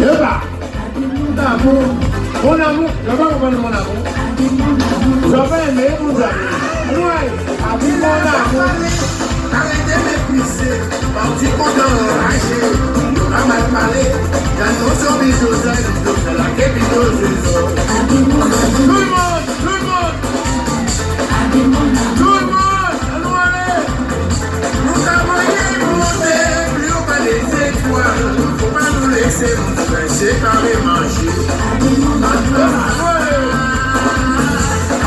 Et bah, d'amour, mon amour, je vais comprendre mon amour. Je vais aimer vous amis. Ouais, avec mon amour. Arrêtez de m'épuiser, parti content enragé. À mal parler, y'a nos zombies aux ailes, c'est la capitale des autres. Tout le monde, tout le monde. Tout le monde, allons aller. Nous avons monter, plus haut pas les étoiles. Faut pas nous laisser nous faire séparer manger.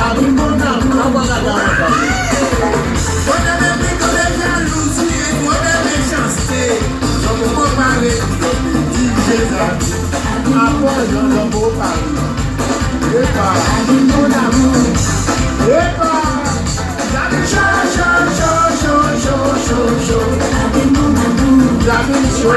Avec mon amour, on va regarder. On avait pris que les jalousies et trop de méchanceté. On peut comparer, on dit Jésus. Après, j'en ai beau parler. Et pas, avec mon amour. Et pas, j'avais chaud. Avec mon amour. J'avais chaud.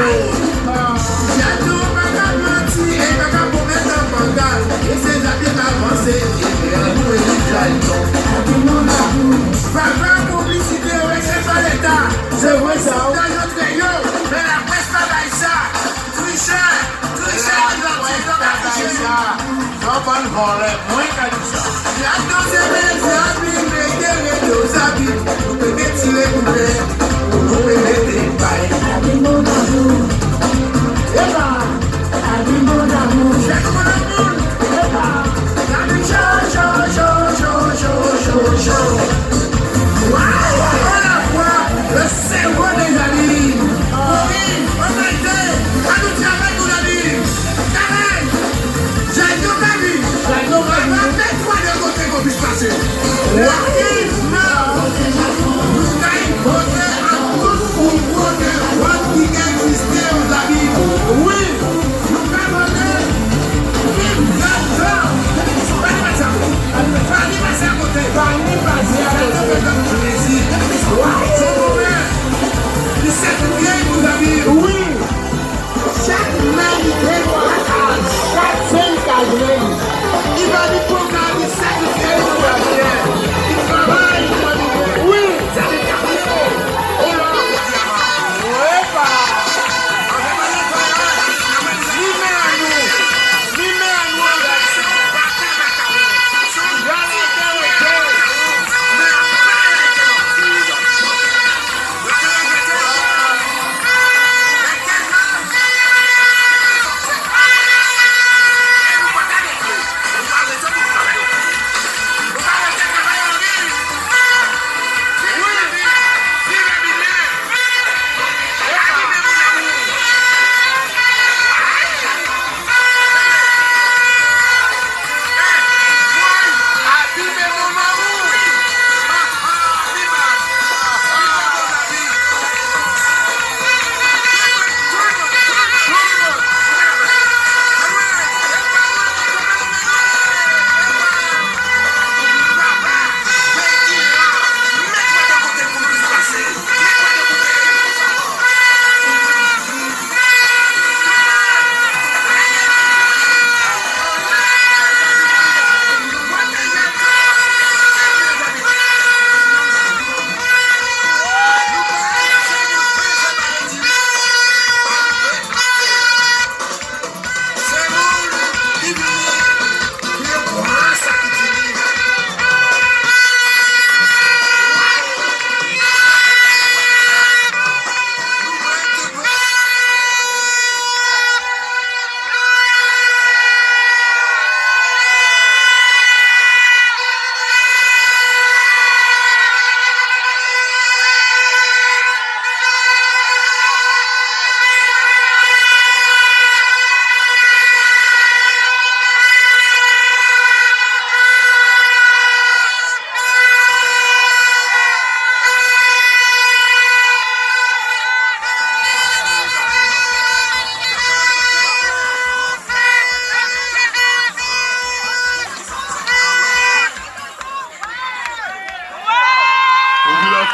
J'ai tout pas menti et pas pour mettre en bangal. Et c'est jamais avancé. Et nous et nous jaillons. Avec mon amour. Pas publicité, ouais, c'est pas l'État. C'est vrai ça. Dans notre rayon, mais la presse pas bail ça. Tricheur, J'en parle voler, moins qu'à ça. la deuxième amis, les deux amis. Nous pouvons tirer pour les, nous pouvons les bails. Avec mon amour. Et pas, avec mon amour. J'ai mon amour. Et pas, La vie chaud. Le cerveau des amis. Oui, on a été. À nous travailler, mon ami. Travail. J'ai tout ma vie. On va mettre quoi de côté qu'on puisse passer. Oui, non. Nous allons voter à tout pour voter. Qui existait aux amis. Oui. Nous allons voter. Vive la temps. Pas passer à côté. oui. Chaque main qui fait chaque scène qu'a il va lui programmer sacrifier pour la terre. Il travaille pour la oui. Ça lui fait. Et là, ouais, pas.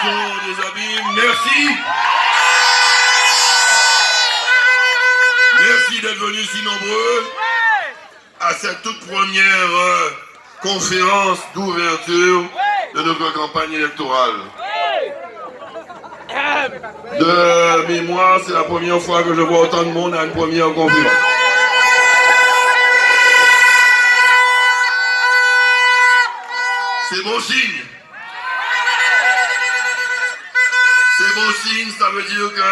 des abîmes, merci. Merci d'être venus si nombreux à cette toute première conférence d'ouverture de notre campagne électorale. De mémoire, c'est la première fois que je vois autant de monde à une première conférence. C'est bon signe. C'est bon signe, ça veut dire que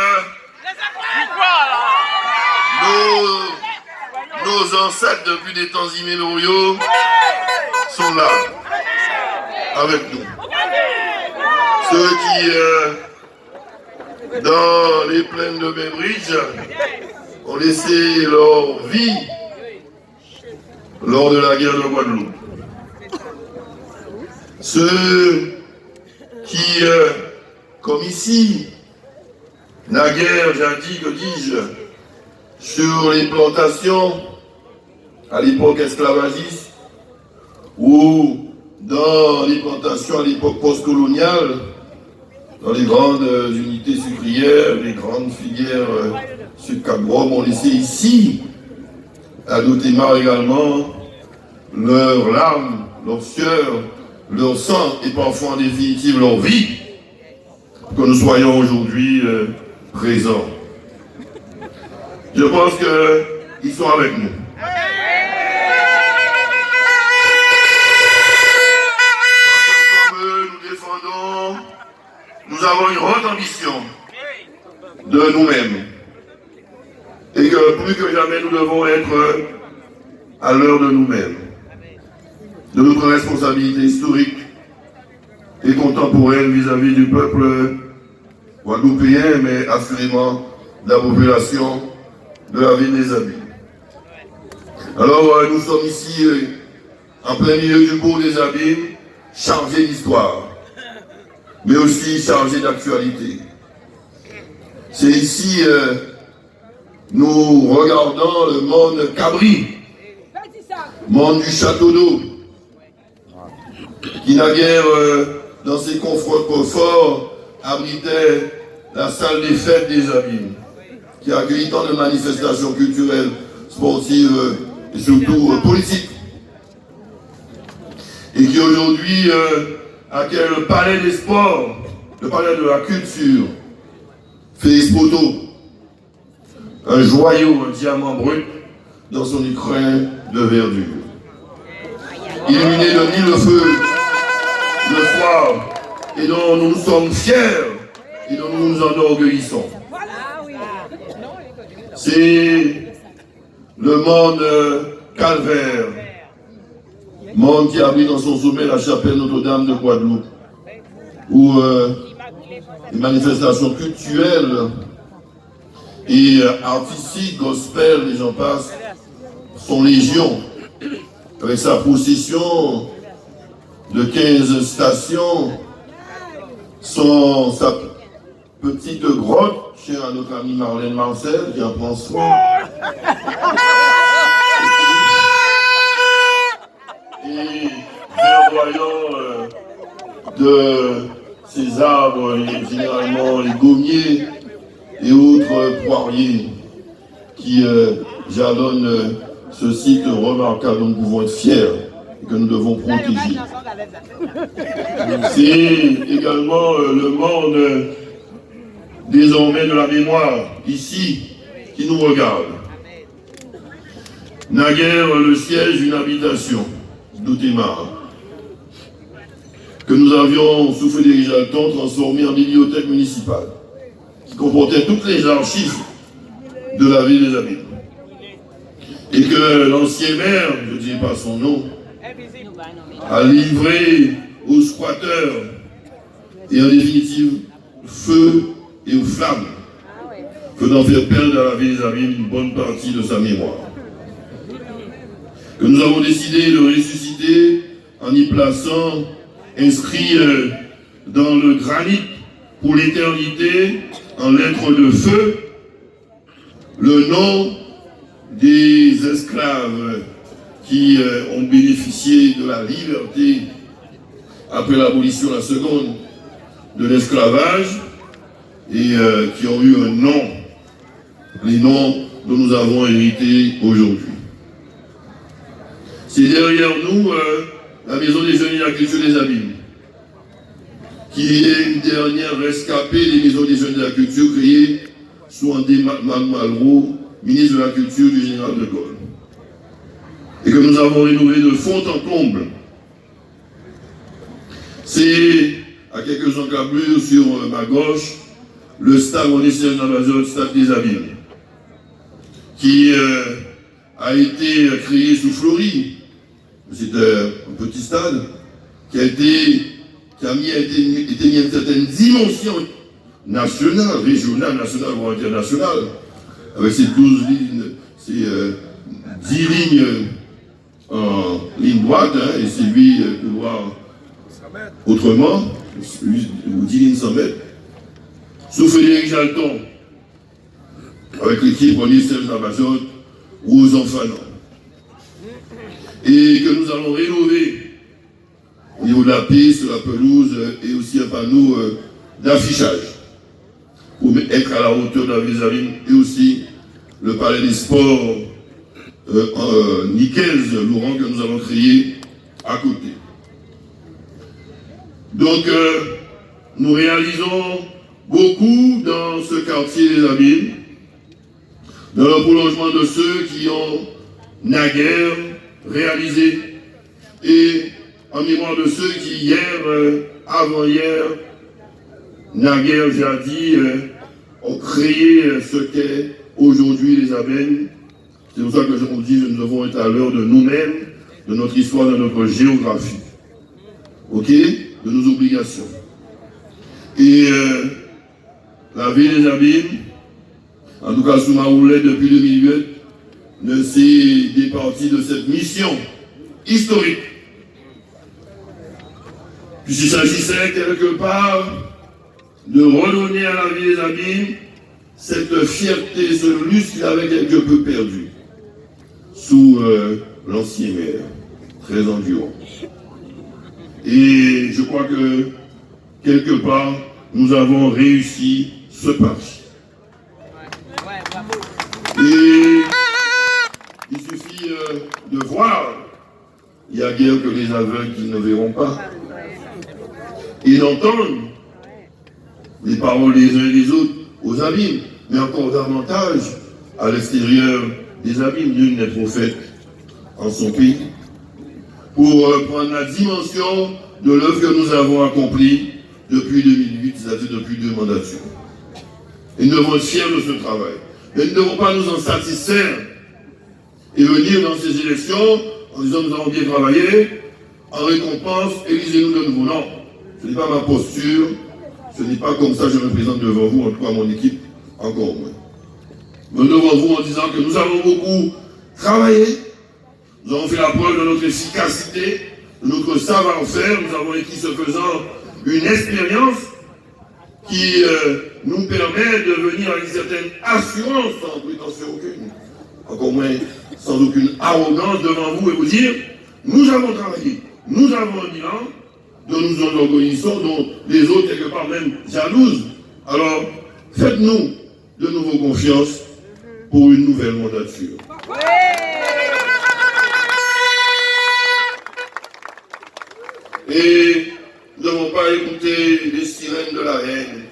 nos ancêtres depuis des temps immémoriaux sont là, avec nous. Ceux qui, dans les plaines de Bainbridge, ont laissé leur vie lors de la guerre de Guadeloupe. Ceux qui, comme ici, naguère, jadis, que dis-je, sur les plantations, à l'époque esclavagiste, ou dans les plantations à l'époque postcoloniale, dans les grandes unités sucrières, les grandes filières sur Cap-Grom, ont laissé ici, à Dotémar également, leurs larmes, leur sueur, leur sang et parfois en définitive leur vie, que nous soyons aujourd'hui présents. Je pense qu'ils sont avec nous. Comme nous défendons, nous avons une grande ambition de nous-mêmes. Et que plus que jamais nous devons être à l'heure de nous-mêmes, de notre responsabilité historique et contemporaine vis-à-vis du peuple guadeloupéen, mais assurément de la population de la ville des Abîmes. Alors nous sommes ici en plein milieu du bourg des Abîmes, chargés d'histoire, mais aussi chargés d'actualité. C'est ici, nous regardons le monde cabri, monde du château d'eau, qui naguère dans ses coffres-forts abritait la salle des fêtes des Abîmes, qui a accueilli tant de manifestations culturelles, sportives et surtout politiques. Et qui aujourd'hui accueille le palais des sports, le palais de la culture, Félix Poto, un joyau, un diamant brut dans son écrin de verdure. Illuminé de mille feux, le soir, et dont nous sommes fiers et dont nous nous enorgueillissons. C'est le monde calvaire, monde qui abrite dans son sommet la chapelle Notre-Dame de Guadeloupe, où les manifestations culturelles et artistiques, gospel, et j'en passe, sont légion, avec sa procession de 15 stations, sa petite grotte, chère à notre amie Marlène Marcel, qui en prend soin. Et verdoyant de ces arbres, généralement les gommiers et autres poiriers, qui jalonnent ce site remarquable dont nous pouvons être fiers et que nous devons protéger. C'est également le monde désormais de la mémoire, ici, qui nous regarde. Naguère le siège d'une habitation, Dotémar, que nous avions, sous Frédéric Jalton, transformé en bibliothèque municipale, qui comportait toutes les archives de la ville des Abîmes. Et que l'ancien maire, je ne dis pas son nom, a livré aux squatteurs et en définitive feu et aux flammes, faisant faire perdre à la ville des Abîmes une bonne partie de sa mémoire. Que nous avons décidé de ressusciter en y plaçant, inscrit dans le granit pour l'éternité, en lettres de feu, le nom des esclaves qui ont bénéficié de la liberté après l'abolition, la seconde, de l'esclavage, et qui ont eu un nom, les noms dont nous avons hérité aujourd'hui. C'est derrière nous la Maison des Jeunes et de la Culture des Abîmes, qui est une dernière rescapée des Maisons des Jeunes et de la Culture créée sous André Malraux, ministre de la Culture du général de Gaulle. Et que nous avons rénové de fond en comble C'est à quelques encablures sur ma gauche, le stade Monisien d'Amazon, stade des Abîmes, qui a été créé sous Fleury. C'est un petit stade qui a été mis à une certaine dimension nationale, régionale, nationale, voire internationale, avec ces 12 lignes, ces 10 lignes en ligne droite, hein, et c'est lui couloir autrement, 10 lignes 100 mètres, sous Frédéric Jalton, avec l'équipe René Serge Amazon, aux enfants, et que nous allons rénover au niveau de la piste, de la pelouse, et aussi un panneau d'affichage pour être à la hauteur de la ville des Abîmes, et aussi le palais des sports Nicaise, Laurent, que nous allons créer à côté. Donc, nous réalisons beaucoup dans ce quartier des Abîmes, dans le prolongement de ceux qui ont naguère réalisé, et en mémoire de ceux qui hier, avant-hier, naguère jadis, ont créé ce qu'est aujourd'hui les Abènes. C'est pour ça que je vous dis que nous devons être à l'heure de nous-mêmes, de notre histoire, de notre géographie. Ok? De nos obligations. Et la ville des Abîmes, en tout cas sous ma houlette depuis 2008, ne s'est départie de cette mission historique. Puisqu'il s'agissait quelque part de redonner à la ville des Abîmes cette fierté, ce lustre qu'il avait quelque peu perdu sous l'ancien maire, très endurant. Et je crois que quelque part, nous avons réussi ce pari. Et il suffit de voir, il n'y a guère que les aveugles qui ne verront pas, et d'entendre les paroles des uns et des autres aux Abîmes, mais encore davantage à l'extérieur des Abîmes. Nul n'est prophète en son pays. Pour prendre la dimension de l'œuvre que nous avons accomplie depuis 2008, c'est-à-dire depuis 2 mandatures. Et nous devons être fiers de ce travail. Mais nous ne devons pas nous en satisfaire et venir dans ces élections en disant nous avons bien travaillé, en récompense, élisez-nous de nouveau. Non, ce n'est pas ma posture, ce n'est pas comme ça que je me présente devant vous, en tout cas mon équipe, encore moins. Nous devant vous en disant que nous avons beaucoup travaillé, nous avons fait la preuve de notre efficacité, de notre savoir-faire, nous avons acquis ce faisant une expérience qui nous permet de venir avec une certaine assurance, sans prétention aucune, encore moins sans aucune arrogance devant vous et vous dire, nous avons travaillé, nous avons un bilan, dont nous nous organisons, dont les autres quelque part même jalouses. Alors, faites-nous de nouveau confiance pour une nouvelle mandature. Et nous ne devons pas écouter les sirènes de la haine,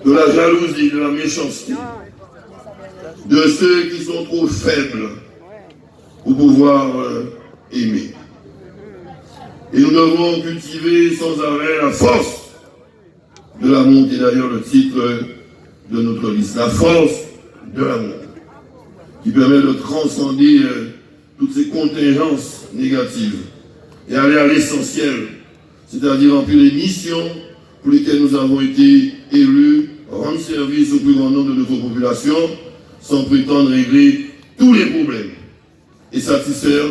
de la jalousie, de la méchanceté, de ceux qui sont trop faibles pour pouvoir aimer. Et nous devons cultiver sans arrêt la force de l'amour, qui est d'ailleurs le titre de notre liste, la force de l'amour, qui permet de transcender toutes ces contingences négatives et aller à l'essentiel, c'est-à-dire remplir les missions pour lesquelles nous avons été élus, rendre service au plus grand nombre de notre population, sans prétendre régler tous les problèmes et satisfaire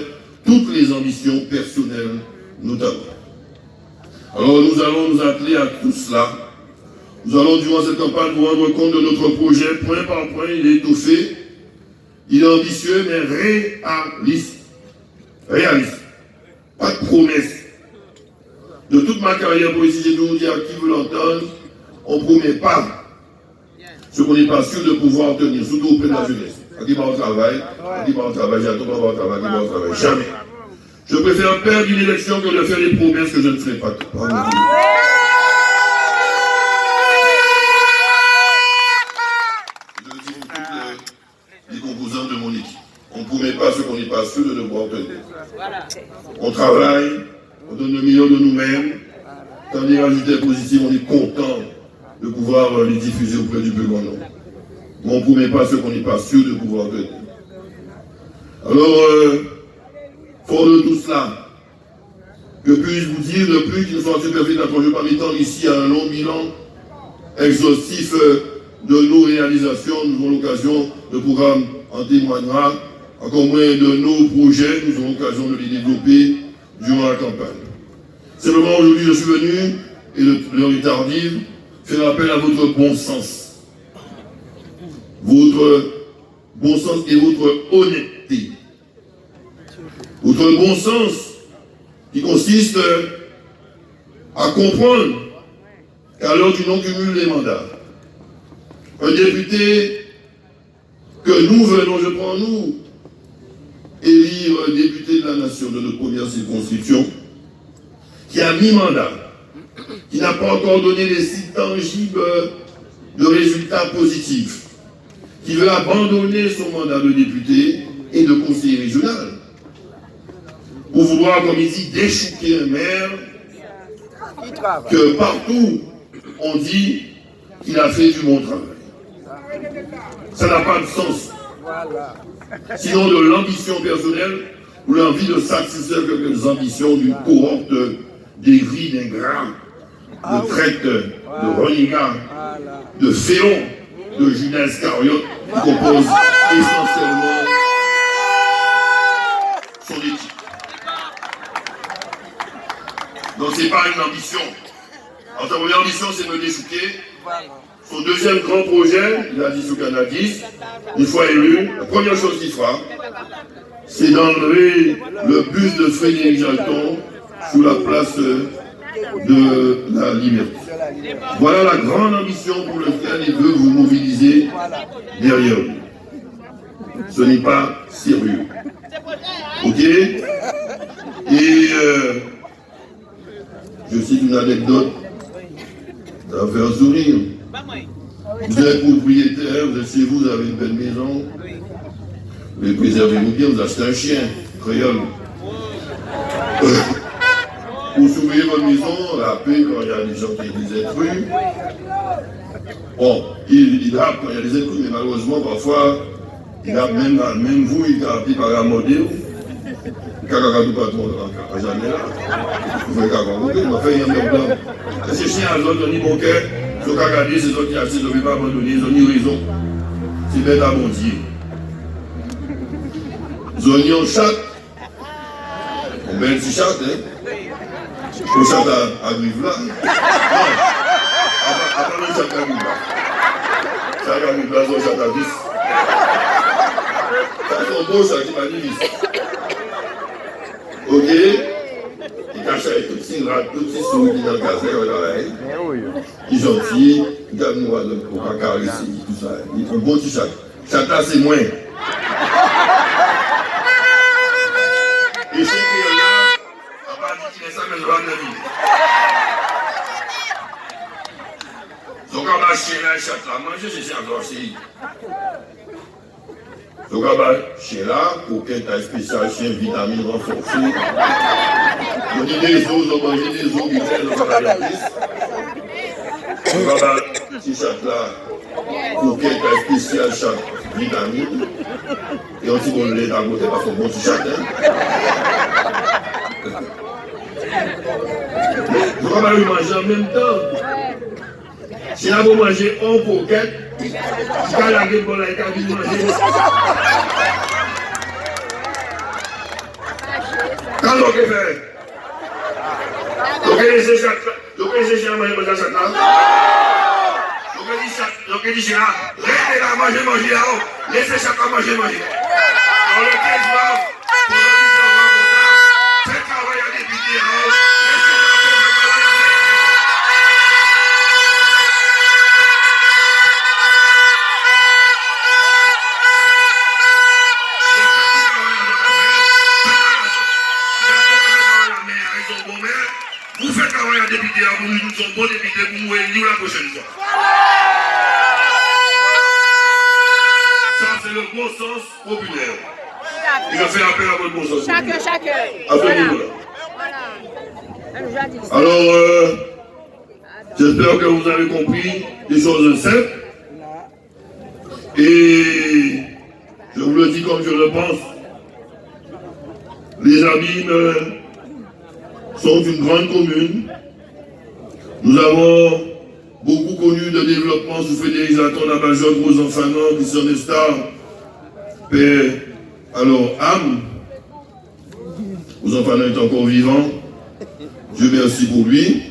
toutes les ambitions personnelles notamment. Alors nous allons nous atteler à tout cela. Nous allons durant cette campagne vous rendre compte de notre projet, point par point. Il est étoffé, il est ambitieux, mais réaliste. Réaliste. Pas de promesse. De toute ma carrière politique, j'ai toujours dit à qui veut l'entendre, on ne promet pas ce qu'on n'est pas sûr de pouvoir obtenir, surtout auprès de la jeunesse. On dit pas au travail, on dit pas au travail, j'attends pas au travail, on dit pas au travail, jamais. Je préfère perdre une élection que de faire des promesses que je ne ferai pas. Je le dis pour toutes les composantes de mon équipe. On ne promet pas ce qu'on n'est pas sûr de devoir obtenir. On travaille, On donne le meilleur de nous-mêmes. Quand on est résultats positifs, on est content de pouvoir les diffuser auprès du plus grand nombre. Mais on ne promet pas ce qu'on n'est pas sûr de pouvoir donner. Alors, fort de tout cela, que puis-je vous dire de plus qu'il ne soit superflu d'introduire parmi tant ici à un long bilan exhaustif de nos réalisations. Nous aurons l'occasion, le programme en témoignera, encore moins de nos projets, nous aurons l'occasion de les développer durant la campagne. Simplement aujourd'hui je suis venu, et l'heure est tardive, faire appel à votre bon sens. Votre bon sens et votre honnêteté. Votre bon sens qui consiste à comprendre qu'à l'heure du non-cumul des mandats, un député que nous venons, je prends nous, élire un député de la nation de notre première circonscription, qui a mi-mandat, qui n'a pas encore donné des signes tangibles de résultats positifs, qui veut abandonner son mandat de député et de conseiller régional, pour vouloir, comme il dit, déchouquer un maire que partout on dit qu'il a fait du bon travail. Ça n'a pas de sens. Sinon de l'ambition personnelle ou l'envie de satisfaire quelques ambitions d'une cohorte d'aigris, d'ingrats, de traites, de renégats, de féons, de Judas Iscariote qui compose essentiellement son équipe. Donc ce n'est pas une ambition. Alors, sa première ambition, c'est de me déchouquer. Son deuxième grand projet, il a dit sous Canadis, une fois élu, la première chose qu'il fera, c'est d'enlever le bus de Frédéric Jalton sous la place de la Liberté. Voilà la grande ambition pour laquelle il veut vous mobiliser derrière lui. Ce n'est pas sérieux. Ok? Et je cite une anecdote. Ça va faire sourire. Vous êtes propriétaire, vous êtes chez vous, vous avez une belle maison. Vous les préservez-vous bien, vous achetez un chien, créole. Pour surveiller votre maison, la paix quand il y a des gens qui ont des intrus. Bon, il drape quand il y a des intrus, mais malheureusement, parfois, il drape même vous, il drape par la modèle. Kakakadou patron à jamais là. Vous pouvez kakakouper, mais fait, il y a un blanc. Ces chiens à l'autre, ils ont bon cœur. Ils ont kakadé, ces autres qui achètent, ils ne peuvent pas abandonner, ils ont ni raison. C'est bête à mon Dieu. Ils ont ni un chat. On met un petit chat, hein. Le chat arrive là. Non. Attends, le chat arrive là. Ça arrive là, son chat à vis. Ça, c'est un beau chat qui m'a dit vis. Ok? Il cache avec tout petit souris qui est dans le casser, il est gentil, il a nous pour pas caresser, tout ça. Il est un bon petit chat. Chat là, c'est moins. Et c'est que là, on va dire qu'il est ça, mais je vais en vie. Donc on va chez là, chat là, manger, c'est ça, on va chez. Donc, on va chez là, pour qu'un taille spécial, chien, vitamine renforcée. On dit des os, on mange des os, qui fait le cannabis. Donc, on va chez chaque là, pour qu'un taille spécial, chaque vitamine. Et on dit qu'on lait à côté parce qu'on bon petit chat. Donc, on va le manger en même temps. Si on va manger un pocket, quand la gueule pour la cabine manger. Quand on fait, donc les chats à manger dans cette là. Donc les chats, restez là, manger là-haut. Laissez chats à manger. Dans le 15 mars, faites travail à député là-haut. Vous faites travailler à député, nous sommes bons députés pour nous élire la prochaine fois. Ça, c'est le bon sens populaire. Il va faire appel à votre bon sens. Chacun. À ce niveau-là. Alors, j'espère que vous avez compris des choses simples. Et je vous le dis comme je le pense. Les Abîmes sont une grande commune. Nous avons beaucoup connu de développement sous Frédéric Zaton, la majeure gros enfants, Christian Nestar, Père, alors âme. Vos enfants est encore vivant. Dieu merci pour lui.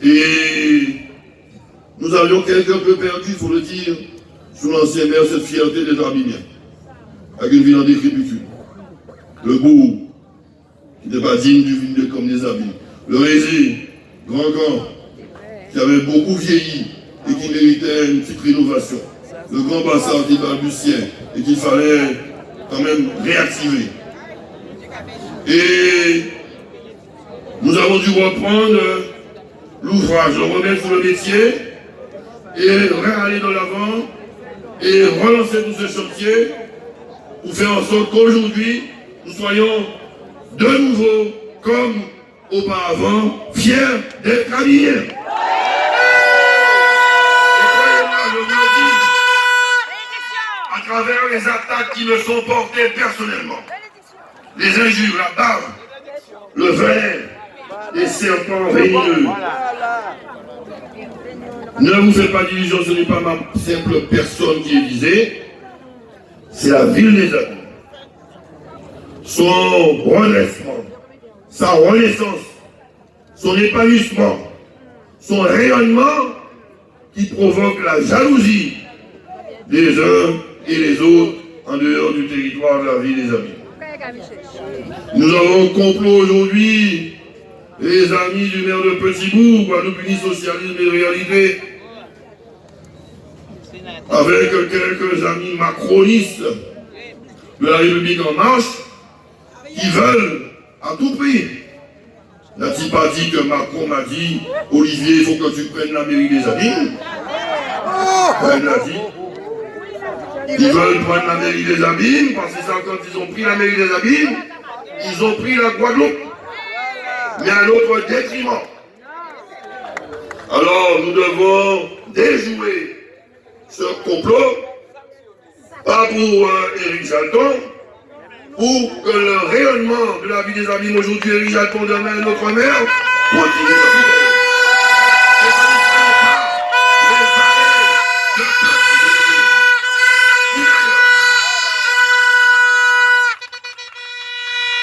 Et nous avions quelque peu perdu, il faut le dire, sous l'ancien maire, cette fierté d'être abîmien, avec une ville en décrépitude. Le bourg, qui n'était pas digne du ville comme des abîmes. Le Rési, grand camp, qui avait beaucoup vieilli et qui méritait une petite rénovation. Le grand bassin qui balbutiait et qu'il fallait quand même réactiver. Et nous avons dû reprendre l'ouvrage, le remettre sur le métier et aller de l'avant et relancer tous ces chantiers pour faire en sorte qu'aujourd'hui, nous soyons de nouveau, comme auparavant, fiers d'être habillés. Et croyez-moi, je vous le dis, à travers les attaques qui me sont portées personnellement, les injures, la bave, le ver, les serpents venimeux. Ne vous faites pas d'illusions, ce n'est pas ma simple personne qui est visée, c'est la ville des Abîmes. Son redressement, sa renaissance, son épanouissement, son rayonnement qui provoque la jalousie des uns et les autres en dehors du territoire de la ville des Abîmes. Nous avons complot aujourd'hui, les amis du maire de Petit-Bourg, Guadeloupe Unis Socialisme et Réalité, avec quelques amis macronistes de la République en marche, qui veulent à tout prix. N'a-t-il pas dit que Macron m'a dit, Olivier, il faut que tu prennes la mairie des Abîmes? Il l'a dit. Ils veulent prendre la mairie des Abîmes, parce que quand ils ont pris la mairie des Abîmes, ils ont pris la Guadeloupe. Mais à notre détriment. Alors nous devons déjouer ce complot, pas pour Éric Jalton, pour que le rayonnement de la vie des Abîmes aujourd'hui, Éric Jalton demain, notre mère, continue de vivre. Et que nous ne soyons pas les valets de Petit-Bourg.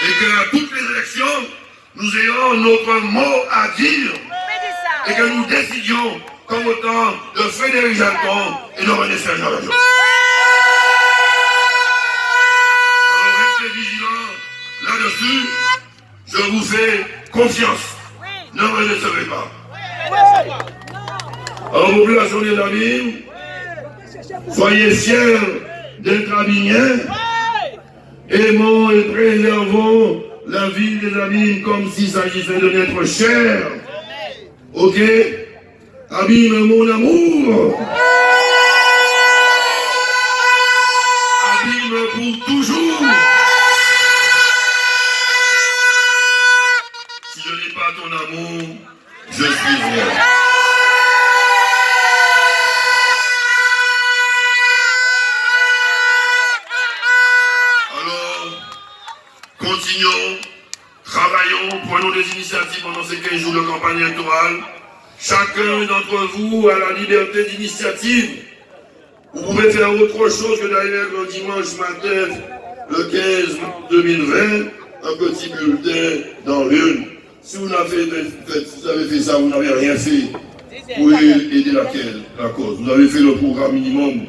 Et qu'à toutes les élections, nous ayons notre mot à dire. Et que nous décidions comme au temps de Frédéric Jalton et de René Sergent-Lajoie. Vigilant là-dessus, je vous fais confiance. Ne me décevez pas. Alors, population des Abîmes, soyez fiers d'être abîmiens. Aimons et préservons la vie des Abîmes comme s'il s'agissait de notre chair. Ok? Abîme mon amour. Abîme pour toujours. Si je n'ai pas ton amour, je suis rien. Alors, continuons, travaillons, prenons des initiatives pendant ces 15 jours de campagne électorale. Chacun d'entre vous a la liberté d'initiative. Vous pouvez faire autre chose que d'aller le dimanche matin, le 15 2020, un petit bulletin dans l'urne. Si vous avez fait ça, vous n'avez rien fait pour aider la cause. Vous avez fait le programme minimum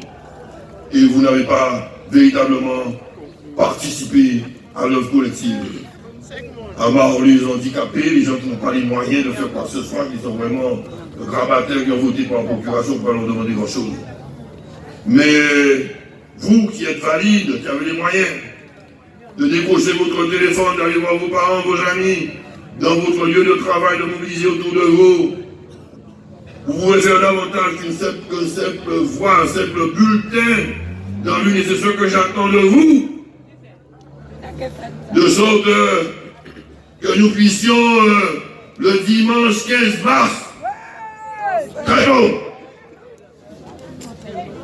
et vous n'avez pas véritablement participé à l'œuvre collective. À part les handicapés, les gens qui n'ont pas les moyens de faire quoi que ce soit, qui sont vraiment grabataires, qui ont voté par la procuration pour pas leur demander grand-chose. Mais vous qui êtes valides, qui avez les moyens de décrocher votre téléphone, d'aller voir vos parents, vos amis, dans votre lieu de travail, de mobiliser autour de vous, vous pouvez faire davantage qu'une simple voix, un simple bulletin dans l'une, et c'est ce que j'attends de vous, de sorte que nous puissions le dimanche 15 mars. Très tôt.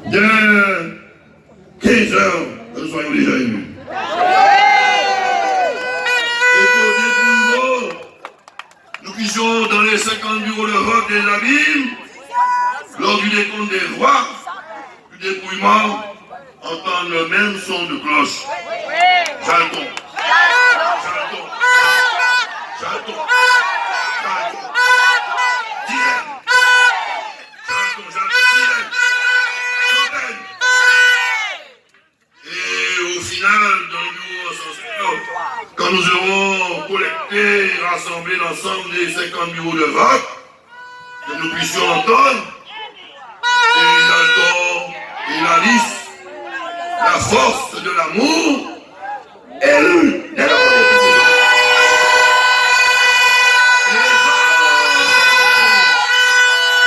Dès 15 heures, nous soyons déjà élus. Et pour dépouillement, nous puissions dans les 50 bureaux de vote des abîmes, lors du décompte des voix, du dépouillement, entendre le même son de cloche. Jalton. Jalton. Jalton. Jalton. Direct. Jalton, Jalton, direct. Fontaine. Et au final, dans le bureau ascenseur, quand nous aurons collecté et rassemblé l'ensemble des 50 bureaux de vote, que nous puissions entendre, et Jalton et la liste, la force de l'amour, élue dès la première position.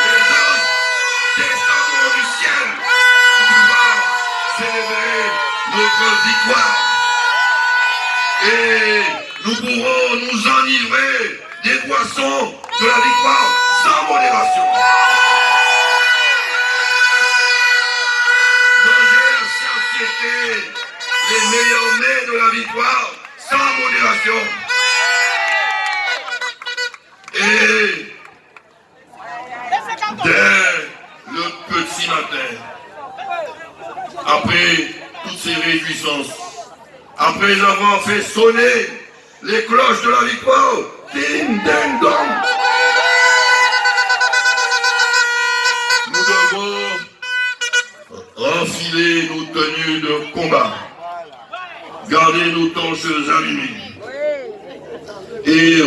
Les anges descendront du ciel pour pouvoir célébrer notre victoire. Et nous pourrons nous enivrer des boissons de la victoire sans modération. Les meilleurs mets de la victoire sans modération. Et dès le petit matin, après toutes ces réjouissances, après avoir fait sonner les cloches de la victoire, ding ding dong, nous devons enfiler nos tenues de combat, garder nos torches allumées et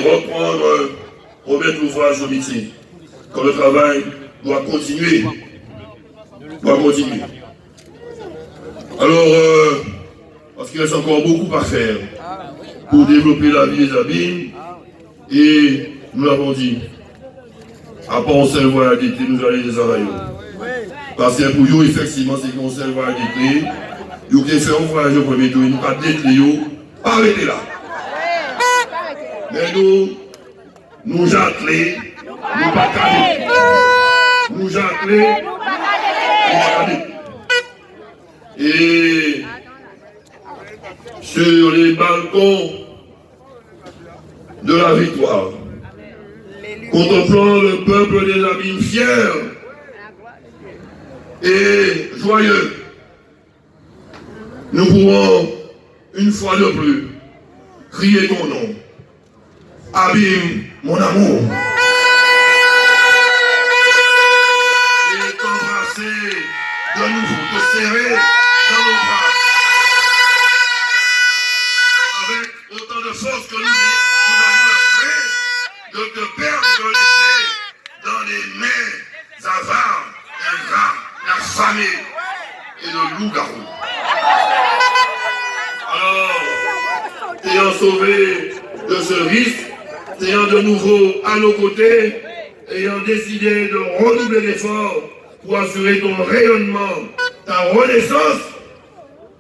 remettre l'ouvrage au métier. Quand le travail doit continuer. Alors, parce qu'il reste encore beaucoup à faire pour développer la vie des abîmes, et nous l'avons dit, à part on seul voyage d'été, nous allons les travailler. Parce que pour eux, effectivement, c'est qu'on seul voyage d'été, ils ont fait un voyage au premier tour, ils n'ont pas d'été, pas arrêter là. Mais nous jacquelons, nous pas caler. Nous jacquelons, nous pas caler. Et sur les balcons de la victoire, contemplant le peuple des abîmes fiers et joyeux, nous pourrons une fois de plus crier ton nom. Abîme mon amour. Et t'embrasser de nouveau, te serrer dans nos bras. Avec autant de force que nous avons la crainte de te perdre et de laisser dans les mains avares, ingrats, affamés et de loups-garous. Alors, t'ayant sauvé de ce risque, ayant de nouveau à nos côtés, ayant décidé de redoubler d'efforts pour assurer ton rayonnement, ta renaissance,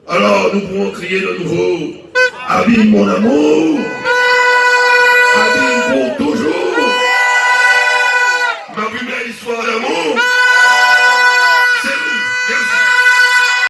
alors nous pourrons crier de nouveau, abîme mon amour.